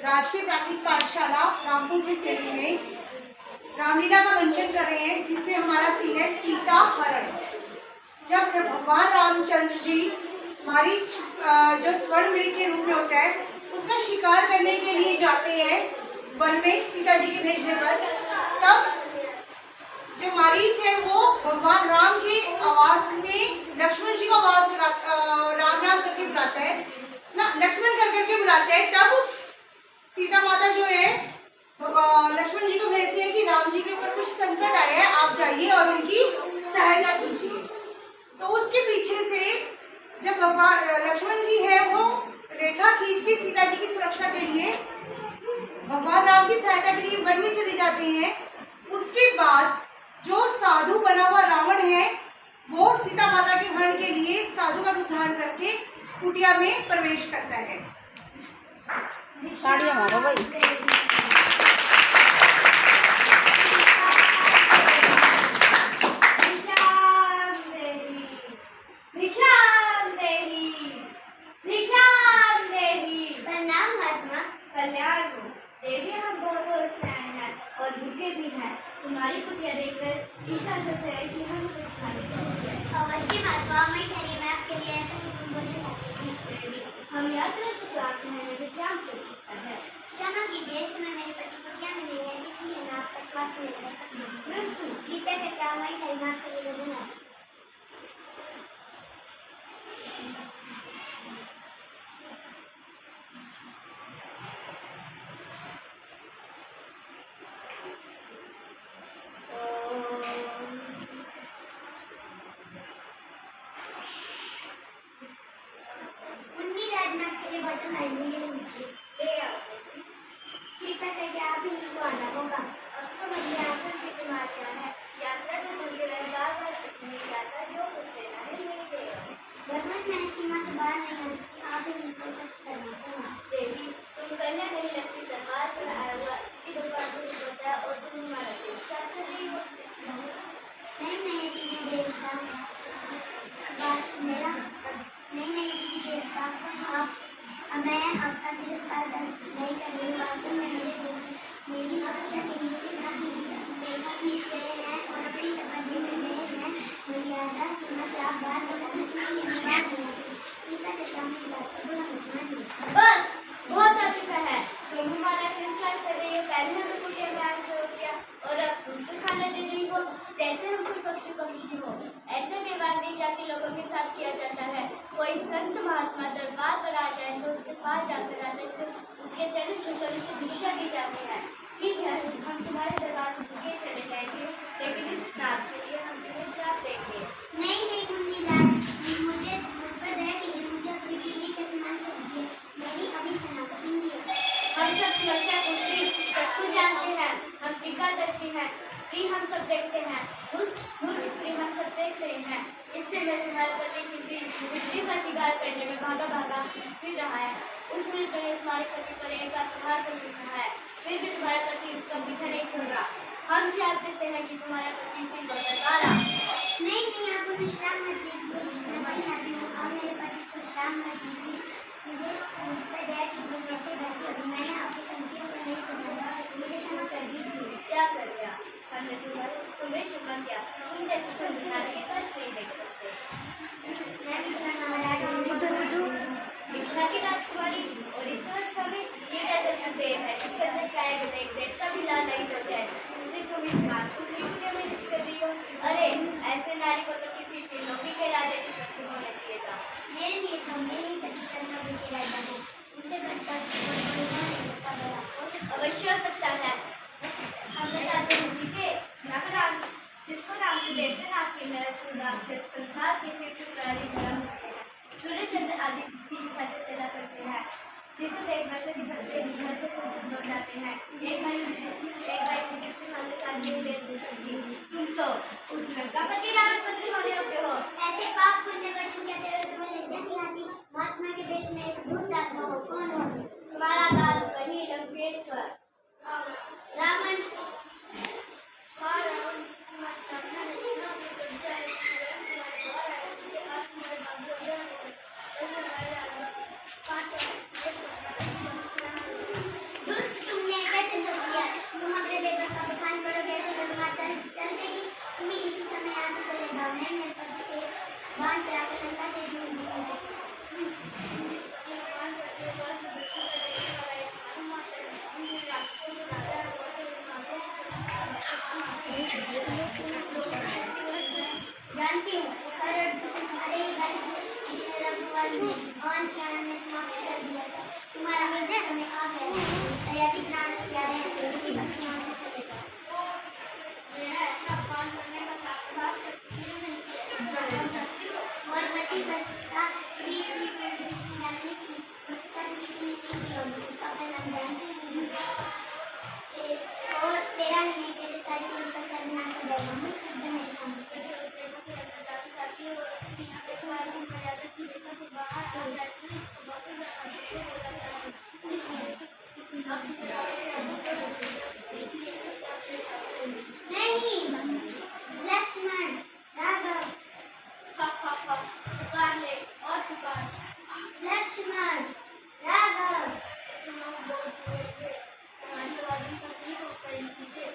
राजकीय प्राथमिक पाठशाला रामपुर की श्रेणी में रामलीला का मंचन कर रहे हैं, जिसमें हमारा सीन है सीता हरण। जब भगवान रामचंद्र जी मारीच जो स्वर्ण मृग के रूप में होता है उसका शिकार करने के लिए जाते हैं वन में सीता जी के भेजने पर, तब जो मारीच है वो भगवान राम की आवाज में लक्ष्मण जी को आवाज राम राम करके बुलाता है ना, लक्ष्मण कर करके बुलाता है। तब सीता माता जो है लक्ष्मण जी को भेजती है कि राम जी के ऊपर कुछ संकट आया है, आप जाइए और उनकी सहायता कीजिए। तो उसके पीछे से जब भगवान लक्ष्मण जी है वो रेखा खींच के सीता जी की सुरक्षा के लिए भगवान राम की सहायता के लिए वन में चले जाते हैं। उसके बाद जो साधु बना हुआ रावण है वो सीता माता के हरण के लिए साधु का रूप धारण करके कुटिया में प्रवेश करता है। ताड़ियां मारो भाई। तुम्हारी कुटिया देखकर ईशा से है कि हम कुछ खाने चाहिए। अवश्य महात्मा, मैं ठहरी मैं आपके लिए ऐसा सुकून बोलने लगती हूँ। हम यात्रा से स्वागत हैं, विश्राम कर सकता है। क्षमा कीजिए, इस समय मेरे पति कुटिया में नहीं है, इसलिए मैं आपका स्वागत नहीं कर सकती हूँ। परंतु कृपया करके हमारी ठहरी मैं आपके लिए भोजन है। बस बहुत हो चुका है। तुम हमारा तिरस्कार कर रही हो, पहले हमें कुटिया में आंसर हो गया और अब तुमसे खाना दे रही हो जैसे हम कोई पक्षी हो। ऐसे व्यवहार नहीं जाति लोगों के साथ किया जाता है। कोई संत महात्मा दरबार पर आ जाए तो उसके पास जाकर आते से उसके चरण छूकर उसे भिक्षा दी जाती है। ठीक है, हम तुम्हारे दरबार से भूखे चले जाएंगे, लेकिन इस रात के लिए हम तुम्हें श्राप देंगे। नहीं नहीं मुझे मुझ पर दया कीजिए, मुझे अपनी पीढ़ी के समान समझिए, मेरी अभी सनातन समझिए। हम सब समस्या सब कुछ जानते हैं, हम टीकादर्शी हैं, स्त्री हम सब देखते हैं, मूर्ख स्त्री हम सब देख रहे हैं। इससे मैं तुम्हारे पति किसी बुद्धि का शिकार करने में भागा फिर रहा है। उस मिनट पहले तुम्हारे पति पर एक बार प्रहार कर चुका है, फिर भी तुम्हारा पति उसका पीछा नहीं छोड़ रहा। हम श्राप देते हैं कि तुम्हारा पति सिंह को काला। नहीं आप मुझे श्राप मत दीजिए, मैं वही आती हूँ, आप मेरे पति को श्राप मत दीजिए, मुझ पर दया कीजिए। जैसे गलती होगी मैंने आपकी संगतियों को नहीं सुना, मुझे क्षमा कर दीजिए। क्या कर दिया हमने तुम्हें क्षमा किया, तुम जैसे संविधान के कष्ट नहीं देख सकते। मैं मिथिला की राजकुमारी और इस अवस्था में ये कैसे देव है जिसका झटकाएगा देख देख कभी लाल नहीं हो जाए। उसे तुम इस बात को कुटिया में रिच कर रही हो। अरे ऐसे नारी को तो किसी त्रिलोकी के राजा की पत्नी होना चाहिए था। मेरे लिए तो मेरे ही पति त्रिलोकी के राजा है, उनसे बढ़कर अवश्य हो सकता है। हम बताते हैं सीते जिसको नाम से देवनाथ के नर राक्षस संसार के सिर्फ प्राणी धर्म सूर्य चंद्र आदि किसी इच्छा से चला करते हैं, जिसे देख वर्ष की भक्ति घर से संसद हो जाते हैं। एक भाई जिसके सामने साथ ले तुम तो उस लड़का पति रावण पत्नी होने योग्य हो। ऐसे पाप पुण्य वचन कहते हुए तुम्हें लज्जा नहीं आती? महात्मा के देश में एक भूत आत्मा हो, कौन हो? तुम्हारा दास वही लंकेश्वर रावण। समय आ गया है। तैयारी कराने तैयार है तो किसी वक्त यहाँ से चलेगा। मेरा ऐसा काम करने का साहस किसी ने नहीं किया। और पति बसता स्त्री की जानने की पतिता की किसी ने नहीं की होगी, इसका परिणाम जानते हैं। और तेरा ही नहीं, तेरे सारे कुल का सर्वनाश हो जाएगा। मूर्ख हृदय मेरे सामने से उसके पति अंदर जाती जाती है और दुनिया के द्वार की मर्यादा की रेखा से बाहर आ जाती है। इसको बहुत ही ज़्यादा हो जाता है। इसलिए नहीं लक्ष्मण राघव पुकार ले और पुकार लक्ष्मण राघव सुनो बहुत समाजवादी का नहीं हो पाई सीधे